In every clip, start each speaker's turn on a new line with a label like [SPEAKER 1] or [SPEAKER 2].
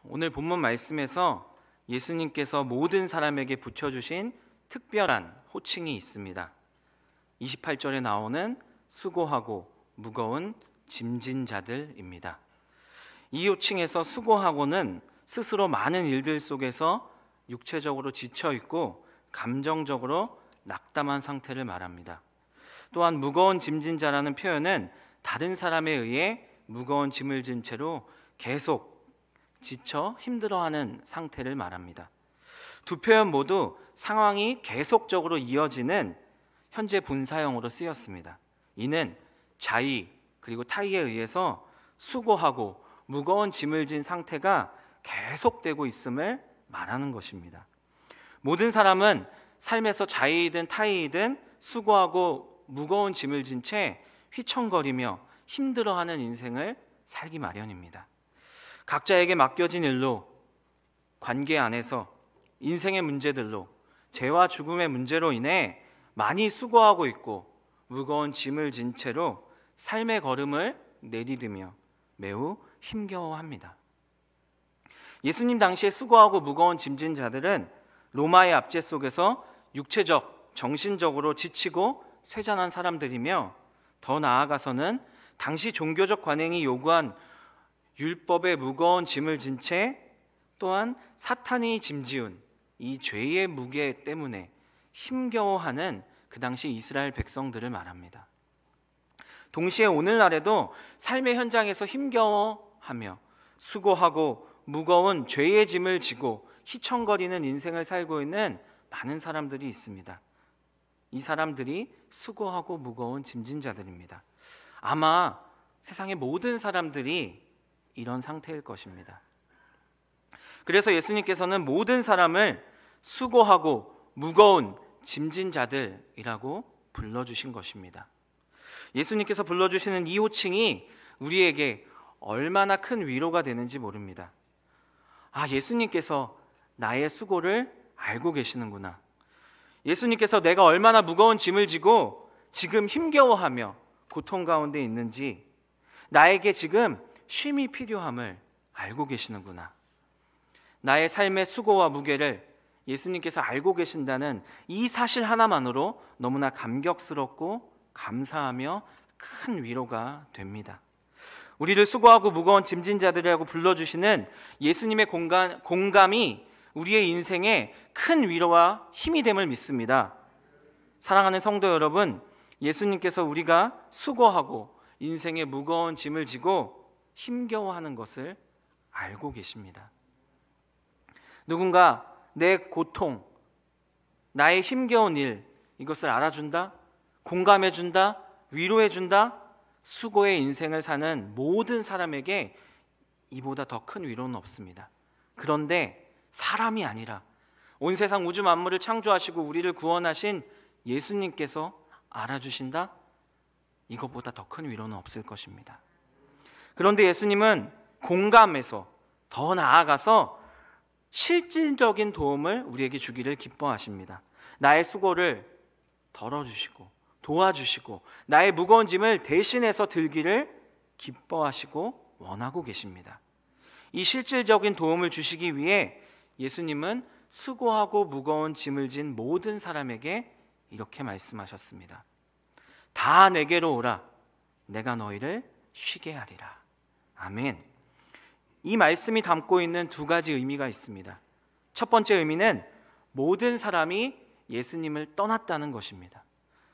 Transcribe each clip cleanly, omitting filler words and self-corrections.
[SPEAKER 1] 오늘 본문 말씀에서 예수님께서 모든 사람에게 붙여주신 특별한 호칭이 있습니다. 28절에 나오는 수고하고 무거운 짐진 자들입니다. 이 호칭에서 수고하고는 스스로 많은 일들 속에서 육체적으로 지쳐있고 감정적으로 낙담한 상태를 말합니다. 또한 무거운 짐진 자라는 표현은 다른 사람에 의해 무거운 짐을 진 채로 계속 지쳐 힘들어하는 상태를 말합니다. 두 표현 모두 상황이 계속적으로 이어지는 현재 분사형으로 쓰였습니다. 이는 자의 그리고 타의에 의해서 수고하고 무거운 짐을 진 상태가 계속되고 있음을 말하는 것입니다. 모든 사람은 삶에서 자의이든 타의이든 수고하고 무거운 짐을 진 채 휘청거리며 힘들어하는 인생을 살기 마련입니다. 각자에게 맡겨진 일로, 관계 안에서, 인생의 문제들로, 죄와 죽음의 문제로 인해 많이 수고하고 있고 무거운 짐을 진 채로 삶의 걸음을 내디디며 매우 힘겨워합니다. 예수님 당시에 수고하고 무거운 짐진 자들은 로마의 압제 속에서 육체적, 정신적으로 지치고 쇠잔한 사람들이며 더 나아가서는 당시 종교적 관행이 요구한 율법의 무거운 짐을 진 채 또한 사탄이 짐지은 이 죄의 무게 때문에 힘겨워하는 그 당시 이스라엘 백성들을 말합니다. 동시에 오늘날에도 삶의 현장에서 힘겨워하며 수고하고 무거운 죄의 짐을 지고 휘청거리는 인생을 살고 있는 많은 사람들이 있습니다. 이 사람들이 수고하고 무거운 짐진 자들입니다. 아마 세상의 모든 사람들이 이런 상태일 것입니다. 그래서 예수님께서는 모든 사람을 수고하고 무거운 짐진 자들이라고 불러주신 것입니다. 예수님께서 불러주시는 이 호칭이 우리에게 얼마나 큰 위로가 되는지 모릅니다. 예수님께서 나의 수고를 알고 계시는구나. 예수님께서 내가 얼마나 무거운 짐을 지고 지금 힘겨워하며 고통 가운데 있는지, 나에게 지금 쉼이 필요함을 알고 계시는구나. 나의 삶의 수고와 무게를 예수님께서 알고 계신다는 이 사실 하나만으로 너무나 감격스럽고 감사하며 큰 위로가 됩니다. 우리를 수고하고 무거운 짐진 자들이라고 불러주시는 예수님의 공감이 우리의 인생에 큰 위로와 힘이 됨을 믿습니다. 사랑하는 성도 여러분, 예수님께서 우리가 수고하고 인생의 무거운 짐을 지고 힘겨워하는 것을 알고 계십니다. 누군가 내 고통, 나의 힘겨운 일, 이것을 알아준다, 공감해준다, 위로해준다, 수고의 인생을 사는 모든 사람에게 이보다 더 큰 위로는 없습니다. 그런데 사람이 아니라 온 세상 우주 만물을 창조하시고 우리를 구원하신 예수님께서 알아주신다? 이것보다 더 큰 위로는 없을 것입니다. 그런데 예수님은 공감해서 더 나아가서 실질적인 도움을 우리에게 주기를 기뻐하십니다. 나의 수고를 덜어주시고 도와주시고 나의 무거운 짐을 대신해서 들기를 기뻐하시고 원하고 계십니다. 이 실질적인 도움을 주시기 위해 예수님은 수고하고 무거운 짐을 진 모든 사람에게 이렇게 말씀하셨습니다. 다 내게로 오라. 내가 너희를 쉬게 하리라. 아멘. 이 말씀이 담고 있는 두 가지 의미가 있습니다. 첫 번째 의미는 모든 사람이 예수님을 떠났다는 것입니다.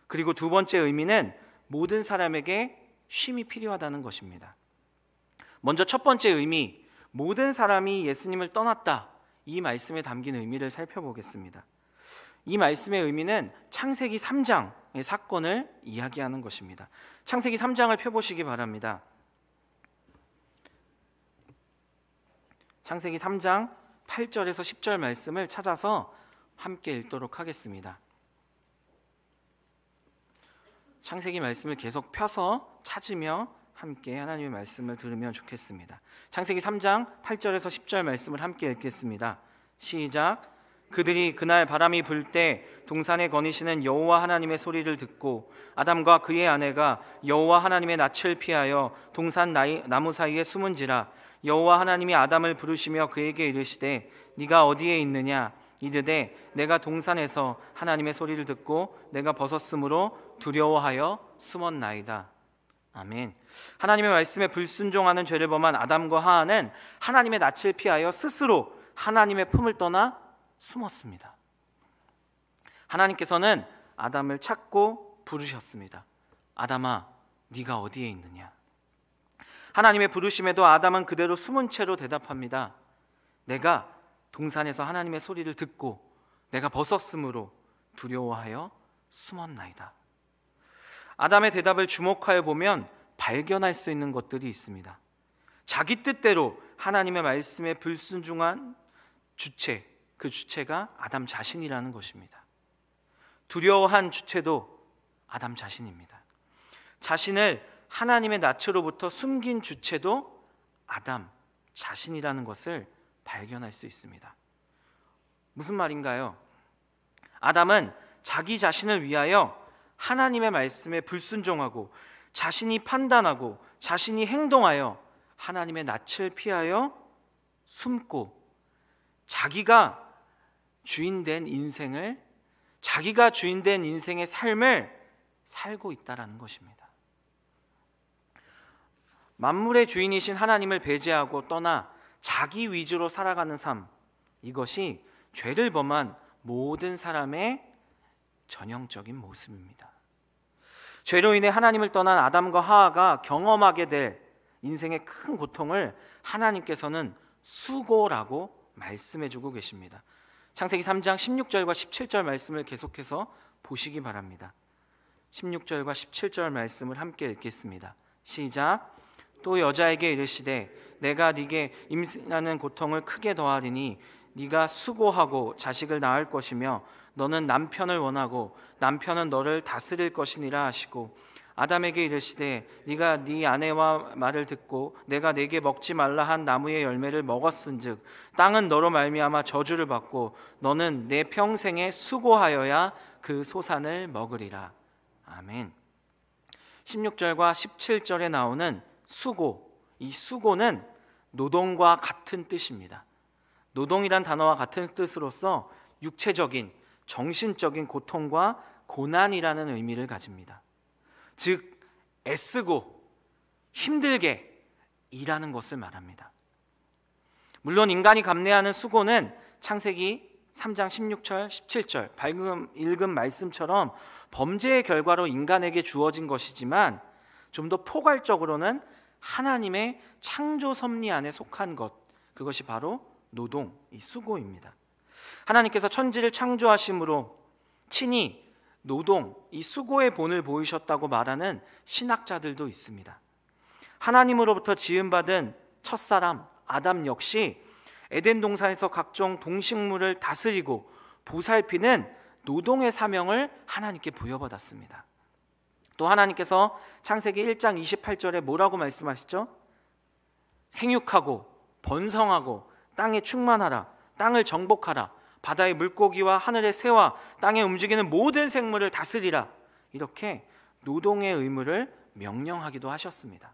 [SPEAKER 1] 그리고 두 번째 의미는 모든 사람에게 쉼이 필요하다는 것입니다. 먼저 첫 번째 의미, 모든 사람이 예수님을 떠났다, 이 말씀에 담긴 의미를 살펴보겠습니다. 이 말씀의 의미는 창세기 3장의 사건을 이야기하는 것입니다. 창세기 3장을 펴보시기 바랍니다. 창세기 3장 8절에서 10절 말씀을 찾아서 함께 읽도록 하겠습니다. 창세기 말씀을 계속 펴서 찾으며 함께 하나님의 말씀을 들으면 좋겠습니다. 창세기 3장 8절에서 10절 말씀을 함께 읽겠습니다. 시작. 그들이 그날 바람이 불 때 동산에 거니시는 여호와 하나님의 소리를 듣고 아담과 그의 아내가 여호와 하나님의 낯을 피하여 동산 나무 사이에 숨은지라. 여호와 하나님이 아담을 부르시며 그에게 이르시되 네가 어디에 있느냐? 이르되 내가 동산에서 하나님의 소리를 듣고 내가 벗었으므로 두려워하여 숨었나이다. 아멘. 하나님의 말씀에 불순종하는 죄를 범한 아담과 하와는 하나님의 낯을 피하여 스스로 하나님의 품을 떠나 숨었습니다. 하나님께서는 아담을 찾고 부르셨습니다. 아담아, 네가 어디에 있느냐? 하나님의 부르심에도 아담은 그대로 숨은 채로 대답합니다. 내가 동산에서 하나님의 소리를 듣고 내가 벗었으므로 두려워하여 숨었나이다. 아담의 대답을 주목하여 보면 발견할 수 있는 것들이 있습니다. 자기 뜻대로 하나님의 말씀에 불순종한 주체, 그 주체가 아담 자신이라는 것입니다. 두려워한 주체도 아담 자신입니다. 자신을 하나님의 낯으로부터 숨긴 주체도 아담 자신이라는 것을 발견할 수 있습니다. 무슨 말인가요? 아담은 자기 자신을 위하여 하나님의 말씀에 불순종하고 자신이 판단하고 자신이 행동하여 하나님의 낯을 피하여 숨고 자기가 주인된 인생의 삶을 살고 있다라는 것입니다. 만물의 주인이신 하나님을 배제하고 떠나 자기 위주로 살아가는 삶, 이것이 죄를 범한 모든 사람의 전형적인 모습입니다. 죄로 인해 하나님을 떠난 아담과 하와가 경험하게 될 인생의 큰 고통을 하나님께서는 수고라고 말씀해주고 계십니다. 창세기 3장 16절과 17절 말씀을 계속해서 보시기 바랍니다. 16절과 17절 말씀을 함께 읽겠습니다. 시작. 또 여자에게 이르시되 내가 네게 임신하는 고통을 크게 더하리니 네가 수고하고 자식을 낳을 것이며 너는 남편을 원하고 남편은 너를 다스릴 것이니라 하시고 아담에게 이르시되 네가 네 아내와 말을 듣고 내가 네게 먹지 말라 한 나무의 열매를 먹었은즉 땅은 너로 말미암아 저주를 받고 너는 내 평생에 수고하여야 그 소산을 먹으리라. 아멘. 16절과 17절에 나오는 수고, 이 수고는 노동과 같은 뜻입니다. 노동이란 단어와 같은 뜻으로서 육체적인, 정신적인 고통과 고난이라는 의미를 가집니다. 즉 애쓰고 힘들게 일하는 것을 말합니다. 물론 인간이 감내하는 수고는 창세기 3장 16절, 17절 방금 읽은 말씀처럼 범죄의 결과로 인간에게 주어진 것이지만 좀 더 포괄적으로는 하나님의 창조 섭리 안에 속한 것, 그것이 바로 노동, 이 수고입니다. 하나님께서 천지를 창조하심으로 친히 노동, 이 수고의 본을 보이셨다고 말하는 신학자들도 있습니다. 하나님으로부터 지음받은 첫사람 아담 역시 에덴 동산에서 각종 동식물을 다스리고 보살피는 노동의 사명을 하나님께 부여받았습니다. 또 하나님께서 창세기 1장 28절에 뭐라고 말씀하시죠? 생육하고 번성하고 땅에 충만하라, 땅을 정복하라, 바다의 물고기와 하늘의 새와 땅에 움직이는 모든 생물을 다스리라, 이렇게 노동의 의무를 명령하기도 하셨습니다.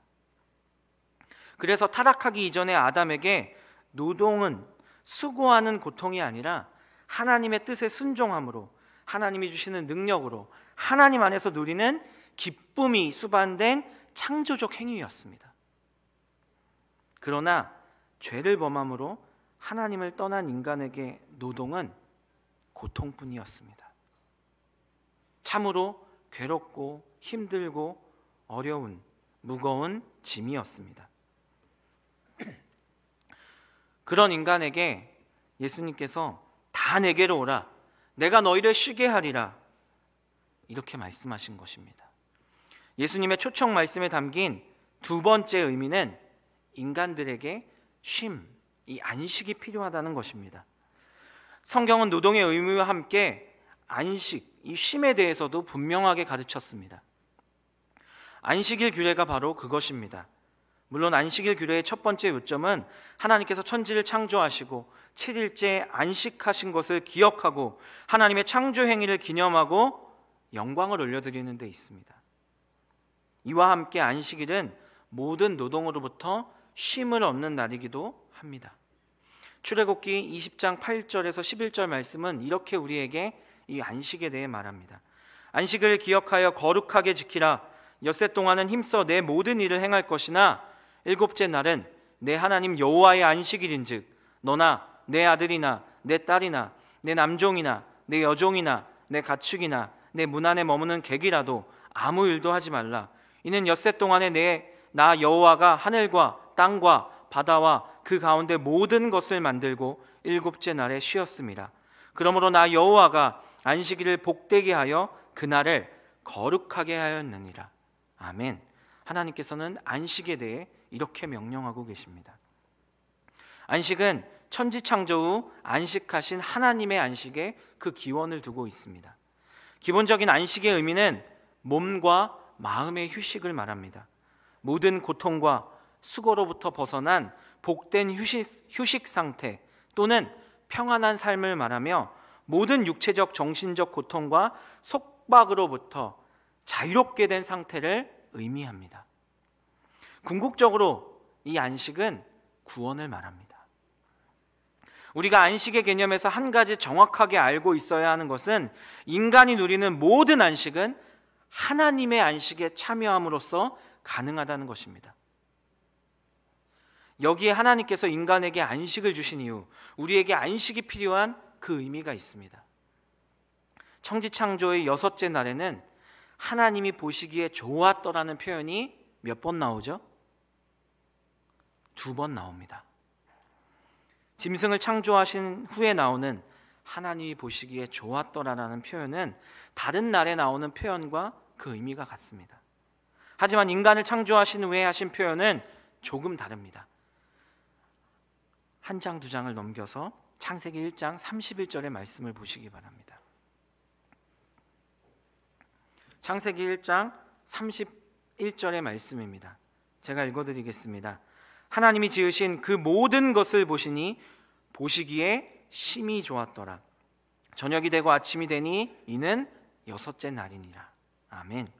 [SPEAKER 1] 그래서 타락하기 이전에 아담에게 노동은 수고하는 고통이 아니라 하나님의 뜻에 순종함으로 하나님이 주시는 능력으로 하나님 안에서 누리는 기쁨이 수반된 창조적 행위였습니다. 그러나 죄를 범함으로 하나님을 떠난 인간에게 노동은 고통뿐이었습니다. 참으로 괴롭고 힘들고 어려운 무거운 짐이었습니다. 그런 인간에게 예수님께서 다 내게로 오라, 내가 너희를 쉬게 하리라, 이렇게 말씀하신 것입니다. 예수님의 초청 말씀에 담긴 두 번째 의미는 인간들에게 쉼, 이 안식이 필요하다는 것입니다. 성경은 노동의 의무와 함께 안식, 이 쉼에 대해서도 분명하게 가르쳤습니다. 안식일 규례가 바로 그것입니다. 물론 안식일 규례의 첫 번째 요점은 하나님께서 천지를 창조하시고 7일째 안식하신 것을 기억하고 하나님의 창조 행위를 기념하고 영광을 올려드리는 데 있습니다. 이와 함께 안식일은 모든 노동으로부터 쉼을 얻는 날이기도 합니다. 출애굽기 20장 8절에서 11절 말씀은 이렇게 우리에게 이 안식에 대해 말합니다. 안식을 기억하여 거룩하게 지키라. 엿새 동안은 힘써 내 모든 일을 행할 것이나 일곱째 날은 내 하나님 여호와의 안식일인즉 너나 내 아들이나 내 딸이나 내 남종이나 내 여종이나 내 가축이나 내 문 안에 머무는 객이라도 아무 일도 하지 말라. 이는 엿새 동안에 나 여호와가 하늘과 땅과 바다와 그 가운데 모든 것을 만들고 일곱째 날에 쉬었습니다. 그러므로 나 여호와가 안식일을 복되게 하여 그날을 거룩하게 하였느니라. 아멘. 하나님께서는 안식에 대해 이렇게 명령하고 계십니다. 안식은 천지창조 후 안식하신 하나님의 안식에 그 기원을 두고 있습니다. 기본적인 안식의 의미는 몸과 마음의 휴식을 말합니다. 모든 고통과 수고로부터 벗어난 복된 휴식 상태 또는 평안한 삶을 말하며 모든 육체적 정신적 고통과 속박으로부터 자유롭게 된 상태를 의미합니다. 궁극적으로 이 안식은 구원을 말합니다. 우리가 안식의 개념에서 한 가지 정확하게 알고 있어야 하는 것은 인간이 누리는 모든 안식은 하나님의 안식에 참여함으로써 가능하다는 것입니다. 여기에 하나님께서 인간에게 안식을 주신 이유, 우리에게 안식이 필요한 그 의미가 있습니다. 천지창조의 여섯째 날에는 하나님이 보시기에 좋았더라는 표현이 몇 번 나오죠? 2번 나옵니다. 짐승을 창조하신 후에 나오는 하나님이 보시기에 좋았더라라는 표현은 다른 날에 나오는 표현과 그 의미가 같습니다. 하지만 인간을 창조하신 후에 하신 표현은 조금 다릅니다. 한 장, 두 장을 넘겨서 창세기 1장 31절의 말씀을 보시기 바랍니다. 창세기 1장 31절의 말씀입니다. 제가 읽어드리겠습니다. 하나님이 지으신 그 모든 것을 보시니 보시기에 심히 좋았더라. 저녁이 되고 아침이 되니 이는 여섯째 날이니라. 아멘.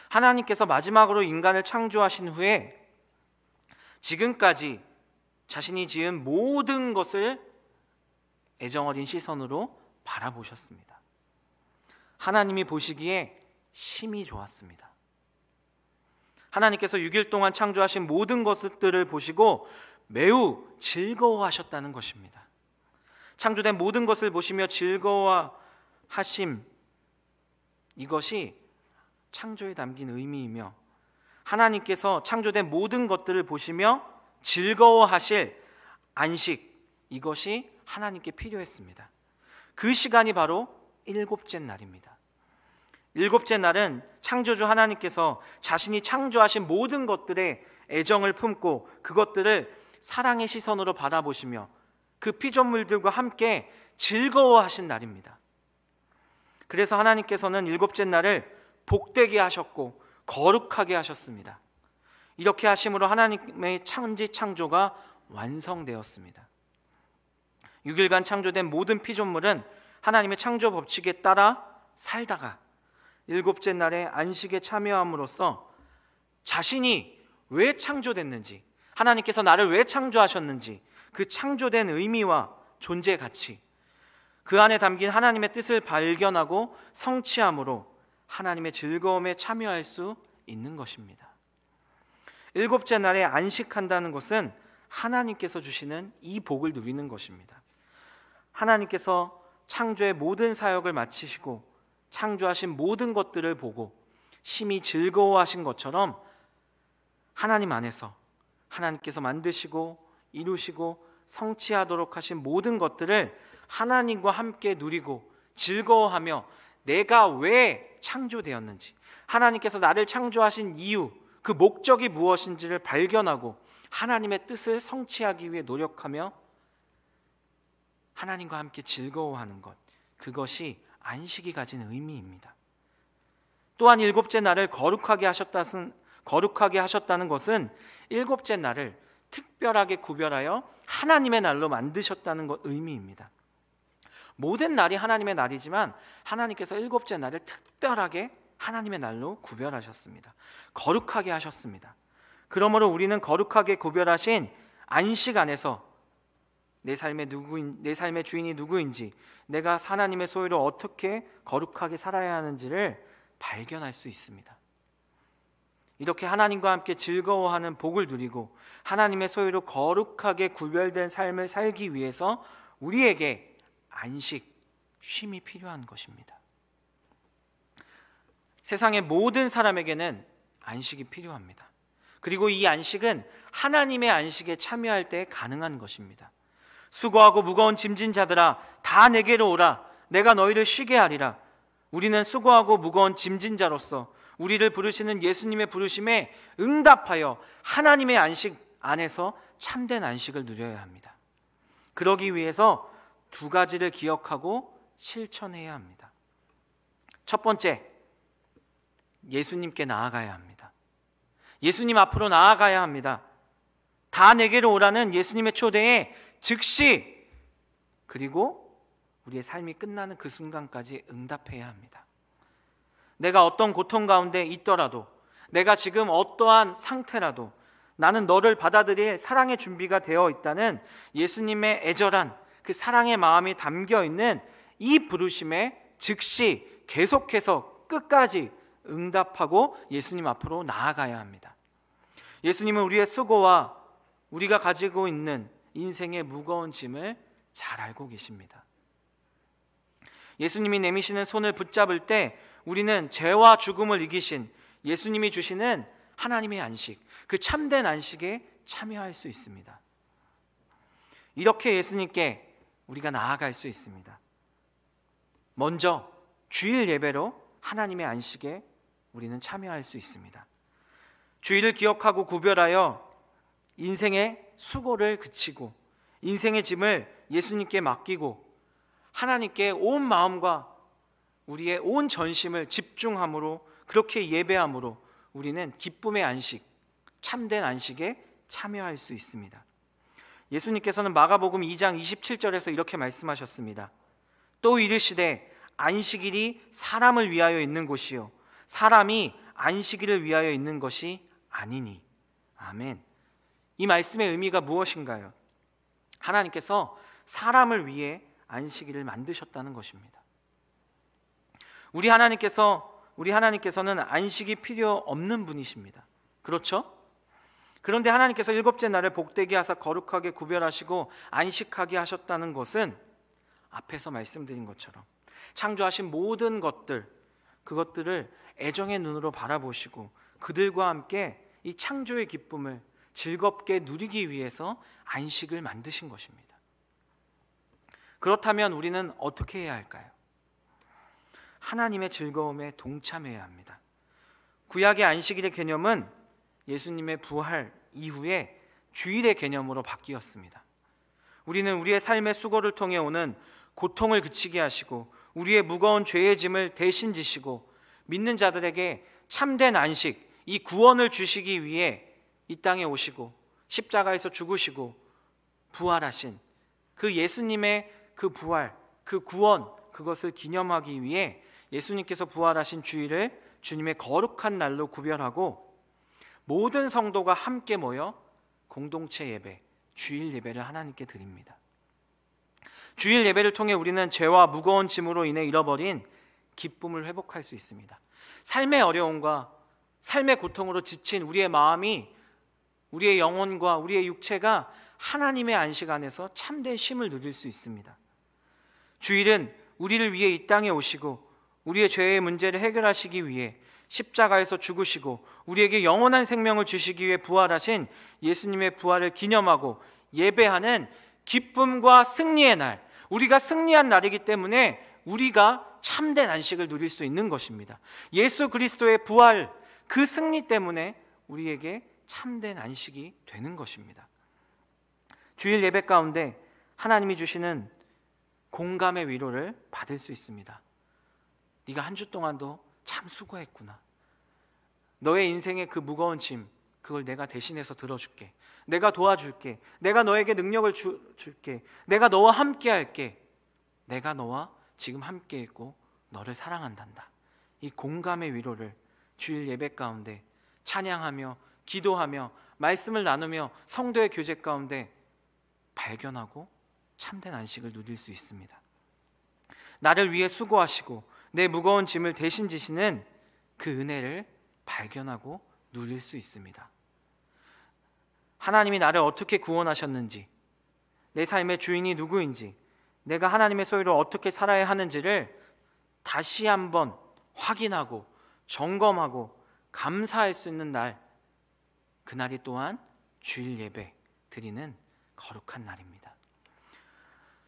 [SPEAKER 1] 하나님께서 마지막으로 인간을 창조하신 후에 지금까지 자신이 지은 모든 것을 애정어린 시선으로 바라보셨습니다. 하나님이 보시기에 심히 좋았습니다. 하나님께서 6일 동안 창조하신 모든 것들을 보시고 매우 즐거워하셨다는 것입니다. 창조된 모든 것을 보시며 즐거워하심, 이것이 창조에 담긴 의미이며 하나님께서 창조된 모든 것들을 보시며 즐거워하실 안식, 이것이 하나님께 필요했습니다. 그 시간이 바로 일곱째 날입니다. 일곱째 날은 창조주 하나님께서 자신이 창조하신 모든 것들에 애정을 품고 그것들을 사랑의 시선으로 바라보시며 그 피조물들과 함께 즐거워하신 날입니다. 그래서 하나님께서는 일곱째 날을 복되게 하셨고 거룩하게 하셨습니다. 이렇게 하심으로 하나님의 천지 창조가 완성되었습니다. 6일간 창조된 모든 피조물은 하나님의 창조 법칙에 따라 살다가 일곱째 날에 안식에 참여함으로써 자신이 왜 창조됐는지, 하나님께서 나를 왜 창조하셨는지 그 창조된 의미와 존재 가치, 그 안에 담긴 하나님의 뜻을 발견하고 성취함으로 하나님의 즐거움에 참여할 수 있는 것입니다. 일곱째 날에 안식한다는 것은 하나님께서 주시는 이 복을 누리는 것입니다. 하나님께서 창조의 모든 사역을 마치시고 창조하신 모든 것들을 보고 심히 즐거워하신 것처럼 하나님 안에서 하나님께서 만드시고 이루시고 성취하도록 하신 모든 것들을 하나님과 함께 누리고 즐거워하며 내가 왜 창조되었는지, 하나님께서 나를 창조하신 이유, 그 목적이 무엇인지를 발견하고 하나님의 뜻을 성취하기 위해 노력하며 하나님과 함께 즐거워하는 것, 그것이 안식이 가진 의미입니다. 또한 일곱째 날을 거룩하게 하셨다는 것은 일곱째 날을 특별하게 구별하여 하나님의 날로 만드셨다는 것 의미입니다. 모든 날이 하나님의 날이지만 하나님께서 일곱째 날을 특별하게 하나님의 날로 구별하셨습니다. 거룩하게 하셨습니다. 그러므로 우리는 거룩하게 구별하신 안식 안에서 내 삶의 주인이 누구인지, 내가 하나님의 소유로 어떻게 거룩하게 살아야 하는지를 발견할 수 있습니다. 이렇게 하나님과 함께 즐거워하는 복을 누리고 하나님의 소유로 거룩하게 구별된 삶을 살기 위해서 우리에게 안식, 쉼이 필요한 것입니다. 세상의 모든 사람에게는 안식이 필요합니다. 그리고 이 안식은 하나님의 안식에 참여할 때 가능한 것입니다. 수고하고 무거운 짐진 자들아, 다 내게로 오라. 내가 너희를 쉬게 하리라. 우리는 수고하고 무거운 짐진 자로서 우리를 부르시는 예수님의 부르심에 응답하여 하나님의 안식 안에서 참된 안식을 누려야 합니다. 그러기 위해서 두 가지를 기억하고 실천해야 합니다. 첫 번째, 예수님께 나아가야 합니다. 예수님 앞으로 나아가야 합니다. 다 내게로 오라는 예수님의 초대에 즉시, 그리고 우리의 삶이 끝나는 그 순간까지 응답해야 합니다. 내가 어떤 고통 가운데 있더라도, 내가 지금 어떠한 상태라도 나는 너를 받아들일 사랑의 준비가 되어 있다는 예수님의 애절한 그 사랑의 마음이 담겨 있는 이 부르심에 즉시 계속해서 끝까지 응답하고 예수님 앞으로 나아가야 합니다. 예수님은 우리의 수고와 우리가 가지고 있는 인생의 무거운 짐을 잘 알고 계십니다. 예수님이 내미시는 손을 붙잡을 때 우리는 죄와 죽음을 이기신 예수님이 주시는 하나님의 안식, 그 참된 안식에 참여할 수 있습니다. 이렇게 예수님께 우리가 나아갈 수 있습니다. 먼저 주일 예배로 하나님의 안식에 우리는 참여할 수 있습니다. 주일을 기억하고 구별하여 인생의 수고를 그치고 인생의 짐을 예수님께 맡기고 하나님께 온 마음과 우리의 온 전심을 집중함으로, 그렇게 예배함으로 우리는 기쁨의 안식, 참된 안식에 참여할 수 있습니다. 예수님께서는 마가복음 2장 27절에서 이렇게 말씀하셨습니다. 또 이르시되 안식일이 사람을 위하여 있는 곳이요 사람이 안식일을 위하여 있는 것이 아니니. 아멘. 이 말씀의 의미가 무엇인가요? 하나님께서 사람을 위해 안식일을 만드셨다는 것입니다. 우리 하나님께서는 안식이 필요 없는 분이십니다. 그렇죠? 그런데 하나님께서 일곱째 날을 복되게 하사 거룩하게 구별하시고 안식하게 하셨다는 것은 앞에서 말씀드린 것처럼 창조하신 모든 그것들을 애정의 눈으로 바라보시고 그들과 함께 이 창조의 기쁨을 즐겁게 누리기 위해서 안식을 만드신 것입니다. 그렇다면 우리는 어떻게 해야 할까요? 하나님의 즐거움에 동참해야 합니다. 구약의 안식일의 개념은 예수님의 부활 이후에 주일의 개념으로 바뀌었습니다. 우리는 우리의 삶의 수고를 통해 오는 고통을 그치게 하시고 우리의 무거운 죄의 짐을 대신 지시고 믿는 자들에게 참된 안식, 이 구원을 주시기 위해 이 땅에 오시고 십자가에서 죽으시고 부활하신 그 예수님의 그 부활, 그 구원, 그것을 기념하기 위해 예수님께서 부활하신 주일을 주님의 거룩한 날로 구별하고 모든 성도가 함께 모여 공동체 예배, 주일 예배를 하나님께 드립니다. 주일 예배를 통해 우리는 죄와 무거운 짐으로 인해 잃어버린 기쁨을 회복할 수 있습니다. 삶의 어려움과 삶의 고통으로 지친 우리의 마음이, 우리의 영혼과 우리의 육체가 하나님의 안식 안에서 참된 쉼을 누릴 수 있습니다. 주일은 우리를 위해 이 땅에 오시고 우리의 죄의 문제를 해결하시기 위해 십자가에서 죽으시고 우리에게 영원한 생명을 주시기 위해 부활하신 예수님의 부활을 기념하고 예배하는 기쁨과 승리의 날, 우리가 승리한 날이기 때문에 우리가 참된 안식을 누릴 수 있는 것입니다. 예수 그리스도의 부활, 그 승리 때문에 우리에게 참된 안식이 되는 것입니다. 주일 예배 가운데 하나님이 주시는 공감의 위로를 받을 수 있습니다. 네가 한 주 동안도 참 수고했구나. 너의 인생의 그 무거운 짐, 그걸 내가 대신해서 들어줄게. 내가 도와줄게. 내가 너에게 능력을 줄게. 내가 너와 함께 할게. 내가 너와 지금 함께 있고 너를 사랑한단다. 이 공감의 위로를 주일 예배 가운데 찬양하며 기도하며 말씀을 나누며 성도의 교제 가운데 발견하고 참된 안식을 누릴 수 있습니다. 나를 위해 수고하시고 내 무거운 짐을 대신 지시는 그 은혜를 발견하고 누릴 수 있습니다. 하나님이 나를 어떻게 구원하셨는지, 내 삶의 주인이 누구인지, 내가 하나님의 소유로 어떻게 살아야 하는지를 다시 한번 확인하고 점검하고 감사할 수 있는 날, 그날이 또한 주일 예배 드리는 거룩한 날입니다.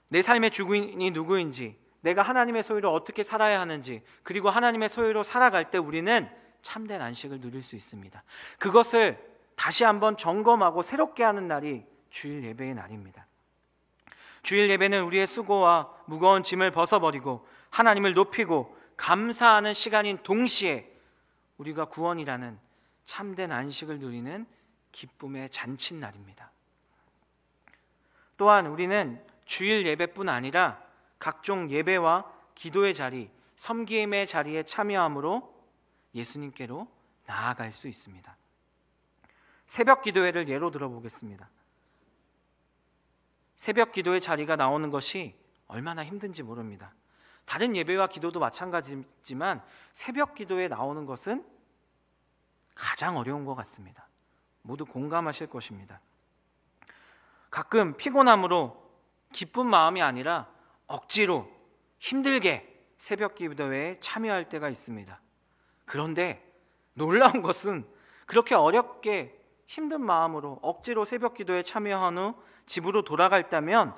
[SPEAKER 1] 내 삶의 주인이 누구인지, 내가 하나님의 소유로 어떻게 살아야 하는지, 그리고 하나님의 소유로 살아갈 때 우리는 참된 안식을 누릴 수 있습니다. 그것을 다시 한번 점검하고 새롭게 하는 날이 주일 예배의 날입니다. 주일 예배는 우리의 수고와 무거운 짐을 벗어버리고 하나님을 높이고 감사하는 시간인 동시에 우리가 구원이라는 참된 안식을 누리는 기쁨의 잔칫날입니다. 또한 우리는 주일 예배뿐 아니라 각종 예배와 기도의 자리, 섬김의 자리에 참여함으로 예수님께로 나아갈 수 있습니다. 새벽 기도회를 예로 들어보겠습니다. 새벽 기도의 자리가 나오는 것이 얼마나 힘든지 모릅니다. 다른 예배와 기도도 마찬가지지만 새벽 기도에 나오는 것은 가장 어려운 것 같습니다. 모두 공감하실 것입니다. 가끔 피곤함으로 기쁜 마음이 아니라 억지로 힘들게 새벽 기도회에 참여할 때가 있습니다. 그런데 놀라운 것은 그렇게 어렵게 힘든 마음으로 억지로 새벽 기도에 참여한 후 집으로 돌아갈다면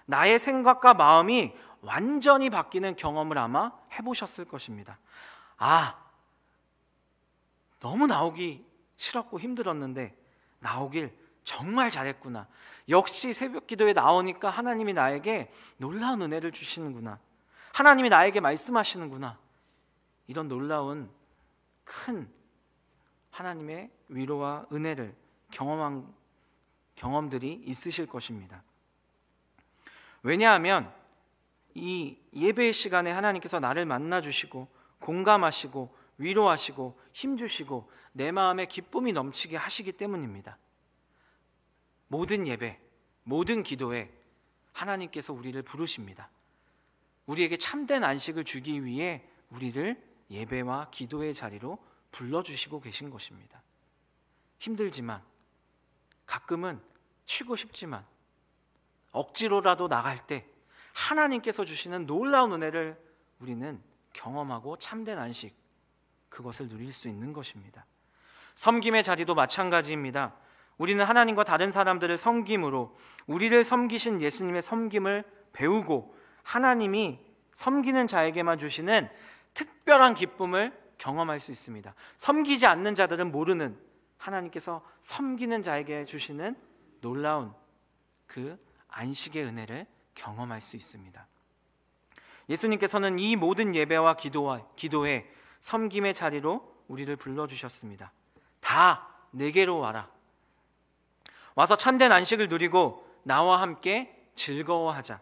[SPEAKER 1] 나의 생각과 마음이 완전히 바뀌는 경험을 아마 해보셨을 것입니다. 너무 나오기 싫었고 힘들었는데 나오길 정말 잘했구나. 역시 새벽 기도에 나오니까 하나님이 나에게 놀라운 은혜를 주시는구나. 하나님이 나에게 말씀하시는구나. 이런 놀라운 큰 하나님의 위로와 은혜를 경험한 경험들이 있으실 것입니다. 왜냐하면 이 예배의 시간에 하나님께서 나를 만나주시고 공감하시고 위로하시고 힘주시고 내 마음에 기쁨이 넘치게 하시기 때문입니다. 모든 예배, 모든 기도에 하나님께서 우리를 부르십니다. 우리에게 참된 안식을 주기 위해 우리를 예배와 기도의 자리로 불러주시고 계신 것입니다. 힘들지만, 가끔은 쉬고 싶지만 억지로라도 나갈 때 하나님께서 주시는 놀라운 은혜를 우리는 경험하고 참된 안식, 그것을 누릴 수 있는 것입니다. 섬김의 자리도 마찬가지입니다. 우리는 하나님과 다른 사람들을 섬김으로 우리를 섬기신 예수님의 섬김을 배우고 하나님이 섬기는 자에게만 주시는 특별한 기쁨을 경험할 수 있습니다. 섬기지 않는 자들은 모르는 하나님께서 섬기는 자에게 주시는 놀라운 그 안식의 은혜를 경험할 수 있습니다. 예수님께서는 이 모든 예배와 기도회, 섬김의 자리로 우리를 불러주셨습니다. 다 내게로 와라. 와서 참된 안식을 누리고 나와 함께 즐거워하자.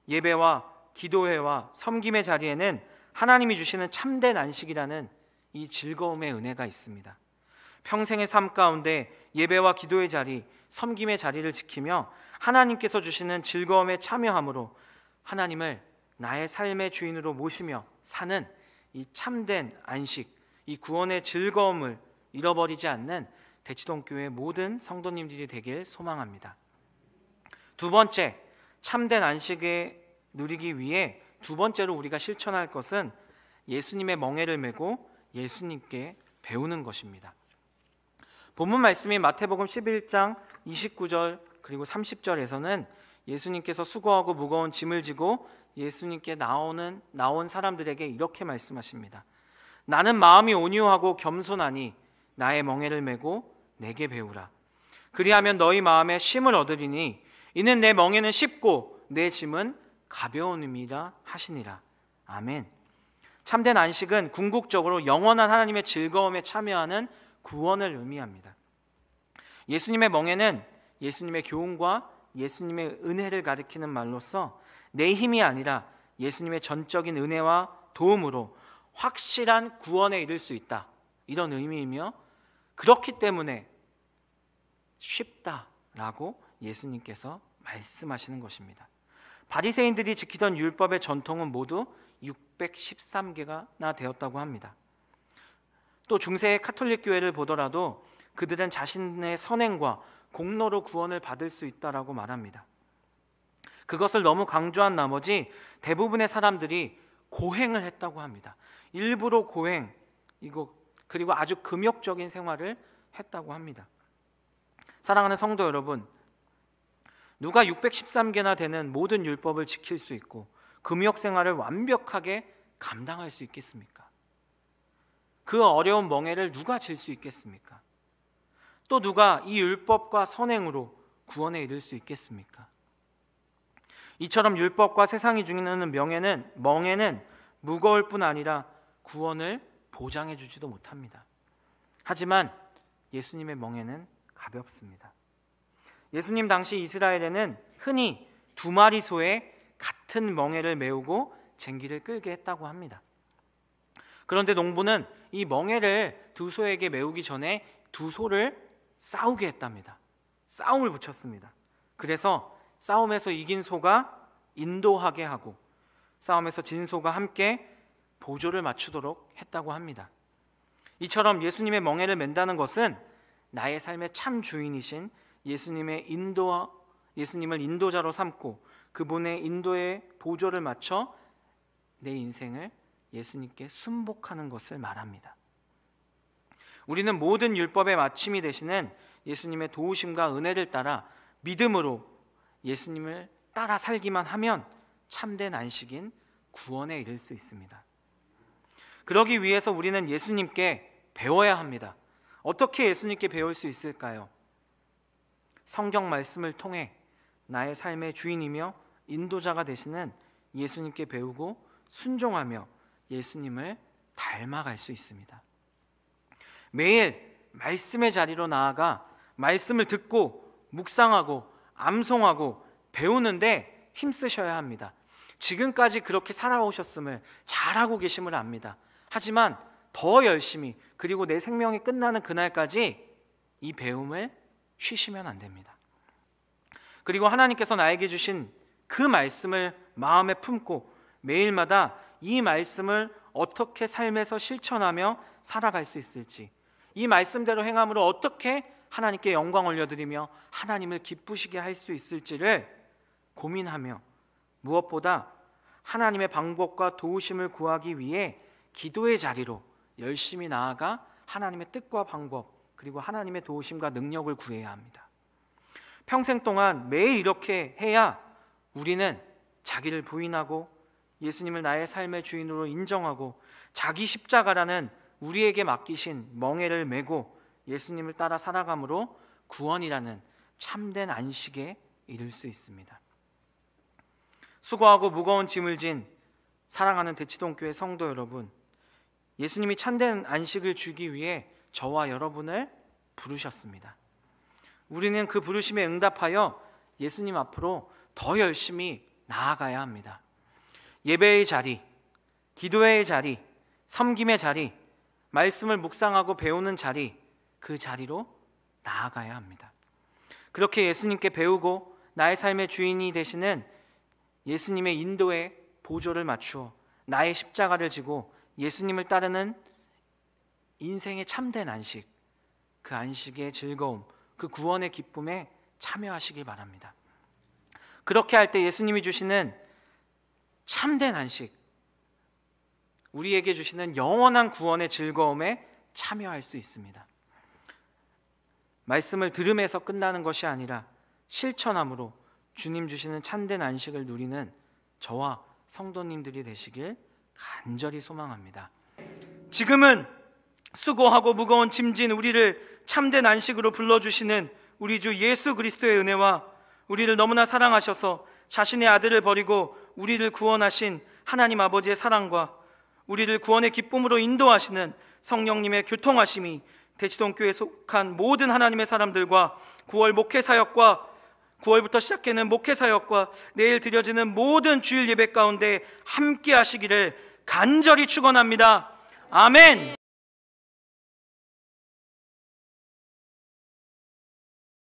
[SPEAKER 1] 예배와 기도회와 섬김의 자리에는 하나님이 주시는 참된 안식이라는 이 즐거움의 은혜가 있습니다. 평생의 삶 가운데 예배와 기도의 자리, 섬김의 자리를 지키며 하나님께서 주시는 즐거움에 참여함으로 하나님을 나의 삶의 주인으로 모시며 사는 이 참된 안식, 이 구원의 즐거움을 잃어버리지 않는 대치동교회 모든 성도님들이 되길 소망합니다. 두 번째, 참된 안식에 누리기 위해 두 번째로 우리가 실천할 것은 예수님의 멍에를 메고 예수님께 배우는 것입니다. 본문 말씀이 마태복음 11장 29절 그리고 30절에서는 예수님께서 수고하고 무거운 짐을 지고 예수님께 나온 사람들에게 이렇게 말씀하십니다. 나는 마음이 온유하고 겸손하니 나의 멍에를 메고 내게 배우라. 그리하면 너희 마음에 쉼을 얻으리니 이는 내 멍에는 쉽고 내 짐은 가벼움이라 하시니라. 아멘. 참된 안식은 궁극적으로 영원한 하나님의 즐거움에 참여하는 구원을 의미합니다. 예수님의 멍에는 예수님의 교훈과 예수님의 은혜를 가리키는 말로서 내 힘이 아니라 예수님의 전적인 은혜와 도움으로 확실한 구원에 이를 수 있다, 이런 의미이며, 그렇기 때문에 쉽다라고 예수님께서 말씀하시는 것입니다. 바리새인들이 지키던 율법의 전통은 모두 613개가 되었다고 합니다. 또 중세의 카톨릭 교회를 보더라도 그들은 자신의 선행과 공로로 구원을 받을 수 있다라고 말합니다. 그것을 너무 강조한 나머지 대부분의 사람들이 고행을 했다고 합니다. 일부러 고행, 그리고 아주 금욕적인 생활을 했다고 합니다. 사랑하는 성도 여러분, 누가 613개나 되는 모든 율법을 지킬 수 있고 금욕 생활을 완벽하게 감당할 수 있겠습니까? 그 어려운 멍에를 누가 질 수 있겠습니까? 또 누가 이 율법과 선행으로 구원에 이를 수 있겠습니까? 이처럼 율법과 세상이 주는 멍에는 무거울 뿐 아니라 구원을 보장해 주지도 못합니다. 하지만 예수님의 멍에는 가볍습니다. 예수님 당시 이스라엘에는 흔히 2마리 소에 같은 멍에를 메우고 쟁기를 끌게 했다고 합니다. 그런데 농부는 이 멍에를 2 소에게 메우기 전에 2 소를 싸우게 했답니다. 싸움을 붙였습니다. 그래서 싸움에서 이긴 소가 인도하게 하고 싸움에서 진 소가 함께 보조를 맞추도록 했다고 합니다. 이처럼 예수님의 멍에를 맨다는 것은 나의 삶의 참 주인이신 예수님을 인도자로 삼고 그분의 인도에 보조를 맞춰 내 인생을 예수님께 순복하는 것을 말합니다. 우리는 모든 율법의 마침이 되시는 예수님의 도우심과 은혜를 따라 믿음으로 예수님을 따라 살기만 하면 참된 안식인 구원에 이를 수 있습니다. 그러기 위해서 우리는 예수님께 배워야 합니다. 어떻게 예수님께 배울 수 있을까요? 성경 말씀을 통해 나의 삶의 주인이며 인도자가 되시는 예수님께 배우고 순종하며 예수님을 닮아갈 수 있습니다. 매일 말씀의 자리로 나아가 말씀을 듣고 묵상하고 암송하고 배우는데 힘쓰셔야 합니다. 지금까지 그렇게 살아오셨음을 잘하고 계심을 압니다. 하지만 더 열심히, 그리고 내 생명이 끝나는 그날까지 이 배움을 쉬시면 안 됩니다. 그리고 하나님께서 나에게 주신 그 말씀을 마음에 품고 매일마다 이 말씀을 어떻게 삶에서 실천하며 살아갈 수 있을지, 이 말씀대로 행함으로 어떻게 하나님께 영광 올려드리며 하나님을 기쁘시게 할 수 있을지를 고민하며 무엇보다 하나님의 방법과 도우심을 구하기 위해 기도의 자리로 열심히 나아가 하나님의 뜻과 방법, 그리고 하나님의 도우심과 능력을 구해야 합니다. 평생 동안 매일 이렇게 해야 우리는 자기를 부인하고 예수님을 나의 삶의 주인으로 인정하고 자기 십자가라는 우리에게 맡기신 멍에를 메고 예수님을 따라 살아감으로 구원이라는 참된 안식에 이를 수 있습니다. 수고하고 무거운 짐을 진 사랑하는 대치동교회 성도 여러분, 예수님이 참된 안식을 주기 위해 저와 여러분을 부르셨습니다. 우리는 그 부르심에 응답하여 예수님 앞으로 더 열심히 나아가야 합니다. 예배의 자리, 기도의 자리, 섬김의 자리, 말씀을 묵상하고 배우는 자리, 그 자리로 나아가야 합니다. 그렇게 예수님께 배우고 나의 삶의 주인이 되시는 예수님의 인도에 보조를 맞추어 나의 십자가를 지고 예수님을 따르는 인생의 참된 안식, 그 안식의 즐거움, 그 구원의 기쁨에 참여하시길 바랍니다. 그렇게 할 때 예수님이 주시는 참된 안식, 우리에게 주시는 영원한 구원의 즐거움에 참여할 수 있습니다. 말씀을 들음에서 끝나는 것이 아니라 실천함으로 주님 주시는 참된 안식을 누리는 저와 성도님들이 되시길 간절히 소망합니다. 지금은 수고하고 무거운 짐진 우리를 참된 안식으로 불러주시는 우리 주 예수 그리스도의 은혜와 우리를 너무나 사랑하셔서 자신의 아들을 버리고 우리를 구원하신 하나님 아버지의 사랑과 우리를 구원의 기쁨으로 인도하시는 성령님의 교통하심이 대치동교회에 속한 모든 하나님의 사람들과 9월 목회사역과 9월부터 시작하는 목회사역과 내일 드려지는 모든 주일 예배 가운데 함께 하시기를 간절히 축원합니다. 아멘.